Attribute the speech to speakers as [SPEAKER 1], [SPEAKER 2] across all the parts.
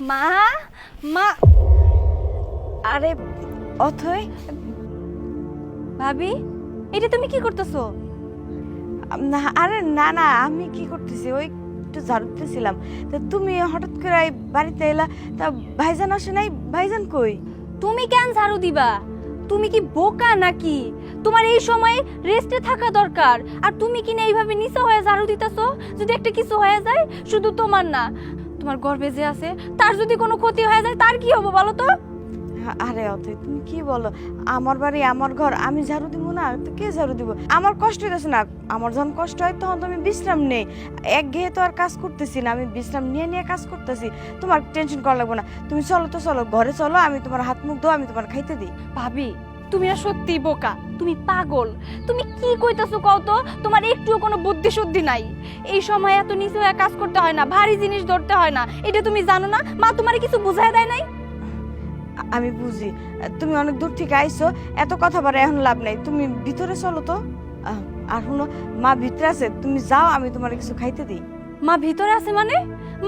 [SPEAKER 1] মা মা আরে অথই ভাবি এটা তুমি কি করতেছো?
[SPEAKER 2] না আরে না না, আমি কি করতেছি, ওই একটু ঝাড়ু দিতেছিলাম। তা তুমি হঠাৎ করে এই বাড়িতে এলা, তা ভাইজান আসে নাই? ভাইজান কই?
[SPEAKER 1] তুমি কেন ঝাড়ু দিবা? তুমি কি বোকা নাকি? তোমার এই সময় রেস্টে থাকা দরকার, আর তুমি কি না এইভাবে নিচে হয়ে ঝাড়ু দিতেছো? যদি একটা কিছু হয়ে যায়, শুধু তোমার না, তোমার গর্ভে যে আছে তার যদি কোনো ক্ষতি হয়ে যায়, তার কি হবে বলো তো?
[SPEAKER 2] আরে অথই তুমি কি বলো, আমার বাড়ি আমার ঘর, আমি ঝাড়ু দিব না? তো কে ঝাড়ু দিব? আমার কষ্ট হইতেছে না, আমার যখন কষ্ট হয় তখন তো আমি বিশ্রাম নেই। একঘেয়ে তো আর কাজ করতেছি না, আমি বিশ্রাম নিয়ে নিয়ে কাজ করতেছি। তোমার টেনশন করা লাগবে না, তুমি চলো তো, চলো ঘরে চলো, আমি তোমার হাত মুখ ধো, আমি তোমার খাইতে দিই।
[SPEAKER 1] ভাবি তুমি না সত্যি বোকা, তুমি পাগল। তুমি কি কইতাছো কও তো? তোমার একটুও কোনো বুদ্ধি শুদ্ধি নাই। এই সময় এত নিচু হয়ে কাজ করতে হয় না, ভারী জিনিস ধরতে হয় না, এটা তুমি জানো না? মা তোমার কিছু বুঝায় দেয় নাই?
[SPEAKER 2] আমি বুঝি, তুমি অনেক দূর থেকে আইছো, এত কথা বলে এখন লাভ নাই, তুমি ভিতরে চলো তো। আর শুনো, মা ভিতরে আছে, তুমি যাও, আমি তোমার কিছু খাইতে দিই।
[SPEAKER 1] মা ভিতরে আছে মানে?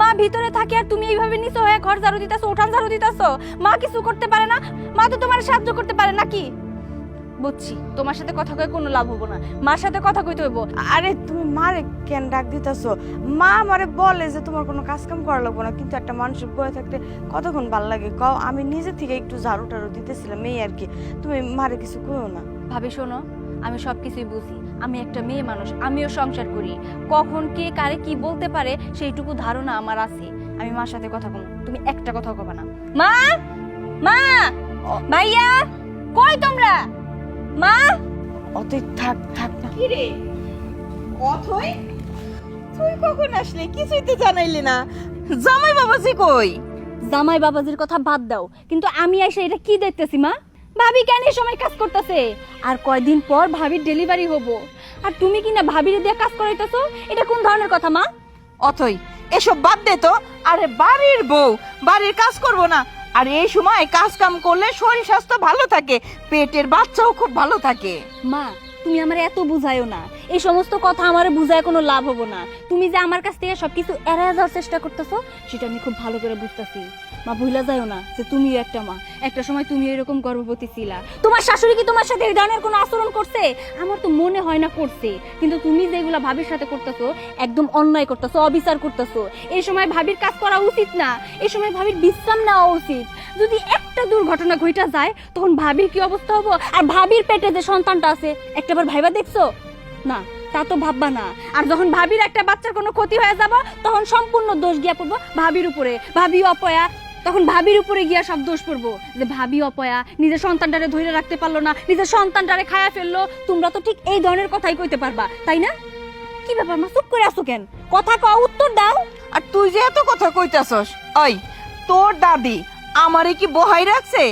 [SPEAKER 1] মা ভিতরে থাকে আর তুমি এইভাবে নিচু হয়ে ঘর ঝাড়ু দিতেছো, উঠান ঝাড়ু দিতেছো? মা কিছু করতে পারে না? মা তো তোমার সাহায্য করতে পারে নাকি? বুঝছি, তোমার সাথে কথা কয়ে কোনো লাভ হবো না, মার সাথে কথা কইতে হইব।
[SPEAKER 2] আরে তুমি মারে কেন ডাক দিতেছো? মা আমারে বলে যে তোমার কোনো কাজ কাম করা লাগবে না, কিন্তু একটা মানুষের বয়ে থাকতে কতক্ষণ ভাল লাগে কও? আমি নিজে থেকে একটু ঝাড়ু টাড়ু দিতেছিলাম, এই আর কি। তুমি মারে কিছু কইও না।
[SPEAKER 1] ভাবি শোনো, আমি সবকিছুই বুঝি, আমি একটা মেয়ে মানুষ, আমিও সংসার করি, কখন কে কারে কি বলতে পারে সেইটুকু ধারণা আমার আছে। আমি মার সাথে কথা বলবো, তুমি একটা কথা কবে না। মা মা ভাইয়া কই তোমরা? মা
[SPEAKER 2] অতই থাক থাক না।
[SPEAKER 3] কি রে অথই, তুই কখন আসলি? কিছুই তো জানাইলি না। জামাই বাবাজি কই?
[SPEAKER 1] জামাই বাবাজির কথা বাদ দাও, কিন্তু আমি এসে এটা কি দেখতেছি মা? ভাবি কেন এই সময় কাজ করতেছে? আর কয়দিন পর ভাবির ডেলিভারি হবো, আর তুমি কি না ভাবির দিয়ে কাজ করাইতেছো? এটা কোন ধরনের কথা মা?
[SPEAKER 3] অথই এসব বাদ দে তো। আরে বাড়ির বউ, বাড়ির কাজ করব না? আর এই সময় কাজ কাম করলে শরীর স্বাস্থ্য ভালো থাকে, পেটের বাচ্চাও খুব ভালো থাকে।
[SPEAKER 1] মা তুমি আমার এত বুঝাইও না, এই সমস্ত কথা আমার বুঝায় কোনো লাভ হবো না। তুমি যে আমার কাছ থেকে সবকিছু এড়ায় যাওয়ার চেষ্টা করতেছো, সেটা আমি খুব ভালো করে বুঝতেছি। মা ভুলা যাও না যে তুমিও একটা মা, একটা সময় তুমি এরকম গর্ভবতী ছিলা। তোমার শাশুড়ি কি তোমার সাথে এই ধরনের কোনো আচরণ করছে? আমার তো মনে হয় না করছে, কিন্তু তুমি যেগুলা ভাবির সাথে করতেছো একদম অন্যায় করতেছো, অবিচার করতেছো। এই সময় ভাবির কাজ করা উচিত না, এই সময় ভাবির বিশ্রাম নেওয়া উচিত। যদি একটা দুর্ঘটনা ঘটা যায়, তখন ভাবির কি অবস্থা হবো? আর ভাবির পেটে যে সন্তানটা আছে, একটাবার ভাইবা দেখছো না? তা তো ভাববা না। আর যখন ভাবির একটা বাচ্চার কোনো ক্ষতি হয়ে যাব, তখন সম্পূর্ণ দোষ গিয়া পড়বো ভাবির উপরে। ভাবি অপয়া, তখন ভাবির উপরে গিয়া সব দোষ পড়বো যে ভাবি অপয়া, নিজের সন্তানটারে ধরে রাখতে পারলো না, নিজের সন্তানটারে খায়া ফেললো। তোমরা তো ঠিক এই ধরনের কথাই কইতে পারবা, তাই না? কি ব্যাপার মা, চুপ করে আসো কেন? কথা কও, উত্তর দাও।
[SPEAKER 3] আর তুই যে এত কথা কইতাছস, ওই তোর দাদি আমারে কি বহাই রাখছে?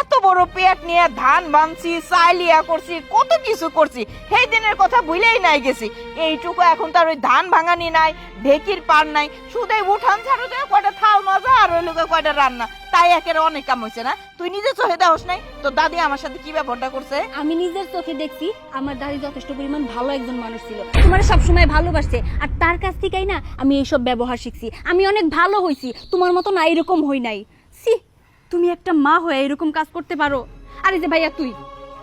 [SPEAKER 3] এত বড় পেট নিয়ে ধান বানছি, চাইলিয়া করছি, কত কিছু করছি, সেই দিনের কথা ভুলেই নাই গেছি। এইটুকু এখন তার ওই ধান ভাঙানি নাই, ঢেকির পার নাই, শুধু উঠান ছাড়ো দেয় কয়টা থাল মাজা আর ওই লোকে কয়টা রান্না, তাই একের অনেক কাম হয়েছে না? তুই নিজে চোখে দেওস নাই তোর দাদি আমার সাথে কি ব্যবহারটা করছে?
[SPEAKER 1] আমি নিজের চোখে দেখছি, আমার দাদি যথেষ্ট পরিমাণ ভালো একজন মানুষ ছিল, তোমার সবসময় ভালোবাসছে, আর তার কাছ থেকেই না আমি এইসব ব্যবহার শিখছি। আমি অনেক ভালো হইছি, তোমার মতো না এরকম হই নাই। সি, তুমি একটা মা হয়ে এরকম কাজ করতে পারো? আরে যে ভাইয়া তুই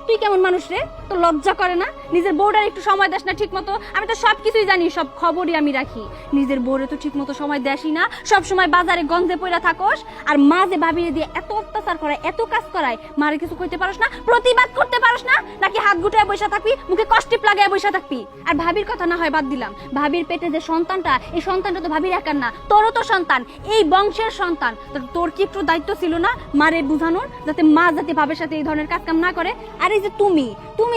[SPEAKER 1] তুই কেমন মানুষ রে? তো লজ্জা করে না? নিজের বউটার একটু সময় দেস না ঠিক মতো? আমি তো সবকিছুই জানি, সব খবরই আমি রাখি। নিজের বউরে তো ঠিক মতো সময় দেসই না, সব সময় বাজারে গঞ্জে পইরা থাকোস। আর মা যে ভাবিয়ে দিয়ে এত অত্যাচার করায়, এত কাজ করায়, মারে কিছু কইতে পারোস না? প্রতিবাদ করতে পারোস না? নাকি হাত গুটায় বসে থাকবি, মুখে কষ্টিপ লাগায় বসে থাকবি? আর ভাবির কথা না হয় বাদ দিলাম, ভাবির পেটে যে সন্তানটা, এই সন্তানটা তো ভাবির একার না, তোরও তো সন্তান, এই বংশের সন্তান। তোর কি একটু দায়িত্ব ছিল না মারে বুঝানোর, যাতে মা যাতে ভাবের সাথে এই ধরনের কাজ কাম না করে? আর এই যে তুমি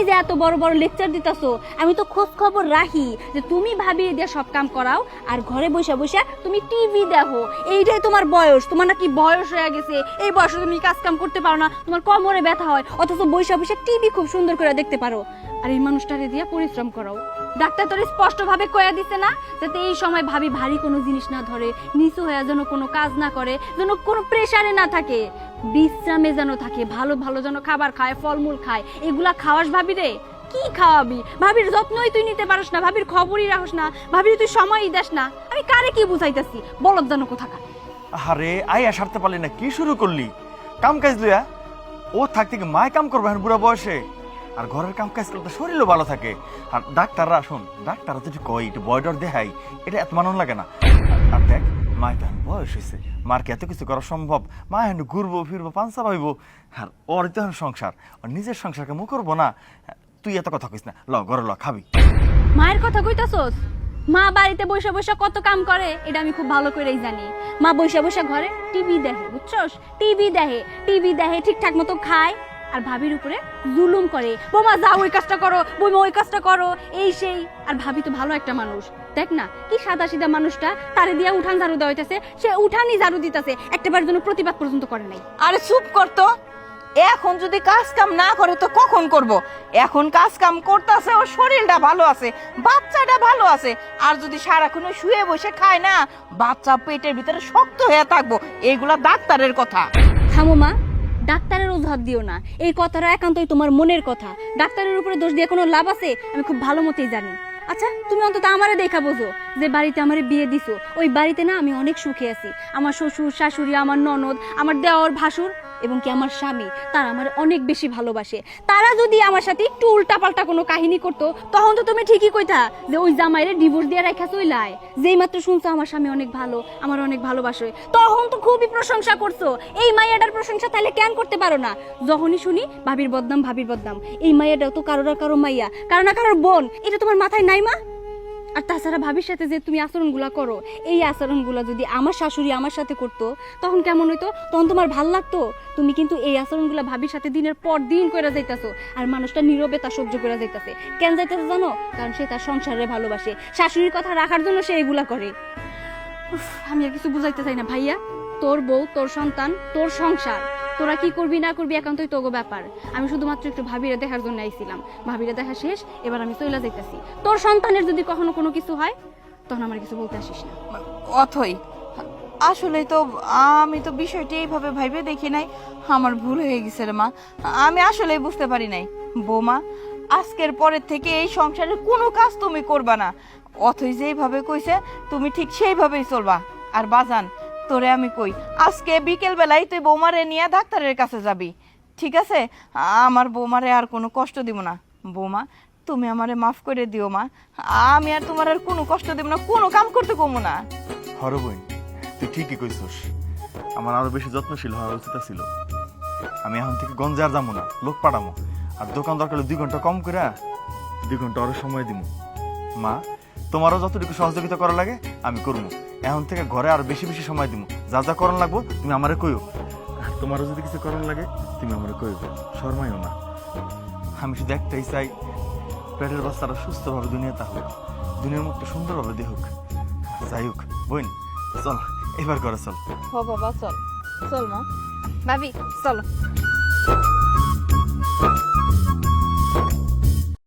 [SPEAKER 1] যে এত বড় বড় লেকচার দিতাছো, আমি তো খোঁজ খবর রাখি যে তুমি ভাবিয়ে দিয়ে সব কাম করাও, আর ঘরে বসে বসে তুমি টিভি দেখো। এইটাই তোমার বয়স, তোমার নাকি বয়স হয়ে গেছে, এই বয়সে তুমি কাজ কাম করতে পারো না, তোমার কোমরে ব্যথা হয়, অথচ বসে বসে টিভি খুব সুন্দর করে দেখতে পারো। আর এই মানুষটারে দিয়ে পরিশ্রম করাও। ডাক্তার তোর স্পষ্ট ভাবে কয়া দিছে না, যাতে এই সময় ভাবি ভারী কোনো জিনিস না ধরে, নিচু হয়ে যেন কোনো কাজ না করে, যেন কোনো প্রেসারে না থাকে, বিশ্রামে যেন থাকে, ভালো ভালো যেন খাবার খায়, ফলমূল খায়। এগুলা খাওয়াস ভাবি রে? কি খাওয়াবি? ভাবির যত্নই তুই নিতে পারস না, ভাবির খবরই রাখস না, ভাবির তুই সময়ই দেস না। আমি কারে কি বুঝাইতেছি? বলদ যেন কোথাকার।
[SPEAKER 4] আরে আইয়া সারতে পারলি না, কি শুরু করলি? কাম কাজ লইয়া ও থাকতে কি মায় কাম করবে এখন বুড়া বয়সে? আর ঘরের কাম কাজ করলে তো শরীরও ভালো থাকে। আর ডাক্তাররা শোন, ডাক্তাররা তো একটু কই একটু বয়ডর দেখাই, এটা এত মানন লাগে না। আর দেখ মায় তো এখন বয়স হয়েছে, মার কি এত কিছু করা সম্ভব? মা এখন ঘুরবো ফিরবো পাঞ্চা পাইবো, আর ওর তো এখন সংসার, ওর নিজের সংসারকে মুখ করবো না। তুই এত কথা কইস না, ল ঘরে ল খাবি।
[SPEAKER 1] মায়ের কথা কইতাছস? মা বাড়িতে বসে বসে কত কাম করে এটা আমি খুব ভালো করেই জানি। মা বসে বসে ঘরে টিভি দেখে, বুঝছস? টিভি দেখে ঠিকঠাক মতো খায়, আর ভাবির উপরে জুলুম করে, বোমা যাও ওই কাজটা করো, বৌমা ওই কাজটা করো, এই সেই। আর ভাবি তো ভালো একটা মানুষ, দেখ না কি সাদা সিধা মানুষটা, তারে দিয়া উঠান ঝাড়ু দেওয়া হইতাছে, সে উঠানই ঝাড়ু দিতেছে, একটাবার জন্য প্রতিবাদ পর্যন্ত করে নাই।
[SPEAKER 3] আরে চুপ করতো, এখন যদি কাজ কাম না করে তো কখন করব? এখন কাজ কাম করতেছে, ওর শরীরটা ভালো আছে, বাচ্চাটা ভালো আছে। আর যদি সারাক্ষণ শুয়ে বসে খায় না, বাচ্চা পেটের ভিতরে শক্ত হয়ে থাকবো। এইগুলা ডাক্তারের কথা।
[SPEAKER 1] থামো মা, ডাক্তারের অজুহাত দিও না, এই কথাটা একান্তই তোমার মনের কথা। ডাক্তারের উপরে দোষ দিয়ে কোনো লাভ আছে আমি খুব ভালো মতোই জানি। আচ্ছা তুমি অন্তত আমারে দেখা বোঝো, যে বাড়িতে আমারে বিয়ে দিছো, ওই বাড়িতে না আমি অনেক সুখে আছি। আমার শ্বশুর শাশুড়ি, আমার ননদ, আমার দেওর ভাসুর এবং কি আমার স্বামী, তারা আমার অনেক বেশি ভালোবাসে। তারা যদি আমার সাথে একটু উল্টাপাল্টা কোনো কাহিনী করতো, তখন তো তুমি ঠিকই কইতা যে ওই জামাইরে ডিভোর্স দিয়ে রাখা চইলায়। যেই মাত্র শুনছো আমার স্বামী অনেক ভালো, আমার অনেক ভালোবাসে, তখন তো খুবই প্রশংসা করছো। এই মাইয়াটার প্রশংসা তাহলে কেন করতে পারো না? যখনই শুনি ভাবির বদনাম, এই মাইয়াটাও তো কারোর আর কারো মাইয়া, কারো না কারোর বোন, এটা তোমার মাথায় নাই মা? আর তাছাড়া ভাবির সাথে যে তুমি আচরণগুলা করো, এই আচরণগুলা যদি আমার শাশুড়ি আমার সাথে করতো তখন কেমন হইতো? তখন তোমার ভাল লাগতো? তুমি কিন্তু এই আচরণগুলা ভাবির সাথে দিনের পর দিন করে যাইতাছো, আর মানুষটা নীরবে তা সহ্য করে যাইতাছে। কেন যাইতাছে জানো? কারণ সে তার সংসারে ভালোবাসে, শাশুড়ির কথা রাখার জন্য সে এগুলা করে। উফ, আমি আর কিছু বুঝাইতে চাই না ভাইয়া। তোর বউ, তোর সন্তান, তোর সংসার, তোরা কি করবি না করবি একান্তই তোগো ব্যাপার। আমি শুধুমাত্র একটু ভাবিরে দেখার জন্য আইছিলাম। ভাবিরে দেখা শেষ, এবার আমি চইলা যাইতাছি। তোর সন্তানের যদি কখনো কোনো কিছু হয় তখন আমার কিছু বলতে আসিস না।
[SPEAKER 3] অথই, আসলে তো আমি তো বিষয়টি এইভাবে ভাইবে দেখি নাই। আমার ভুল হয়ে গেছে রে মা, আমি আসলেই বুঝতে পারি নাই। বৌমা, আজকের পরের থেকে এই সংসারের কোনো কাজ তুমি করবা না। অথই যেইভাবে কইছে তুমি ঠিক সেইভাবেই চলবা। আর বাজান, তোরে আমি কই, আজকে বিকেল বেলায় তুই বৌমারে নিয়ে ডাক্তারের কাছে যাবি, ঠিক আছে? আমার বৌমারে আর কোনো কষ্ট দিব না। বৌমা, তুমি আমারে মাফ করে দিও মা, আমি আর তোমার আর কোনো কষ্ট দিব না, কোনো কাম করতে কমু না।
[SPEAKER 4] হরো বোন, তুই ঠিকই কইছস, আমার আরো বেশি যত্নশীল হওয়া উচিত ছিল। আমি এখন থেকে গঞ্জে আর যাবো না, লোক পাঠামো। আর দোকান দরকার 2 ঘন্টা কম করে 2 ঘন্টা আরো সময় দিব। মা, তোমারও যতটুকু সহযোগিতা করা লাগে আমি করবো। এখন থেকে ঘরে আর বেশি বেশি সময় দিব। যা যা করার লাগবো তুমি আমারে কইও। আর তোমারও যদি কিছু করার লাগে তুমি আমারে কইও, শর্মাইও না। আমি শুধু একটাই চাই, পেটের বাচ্চারা সুস্থভাবে দুনিয়াতে হোক, দুনিয়ার মুখটা সুন্দরভাবে দেখুক। যাই হোক বোন, চল এবার ঘরে চল।
[SPEAKER 3] হ বাবা, চল চল মা।
[SPEAKER 1] ভাবি চলো।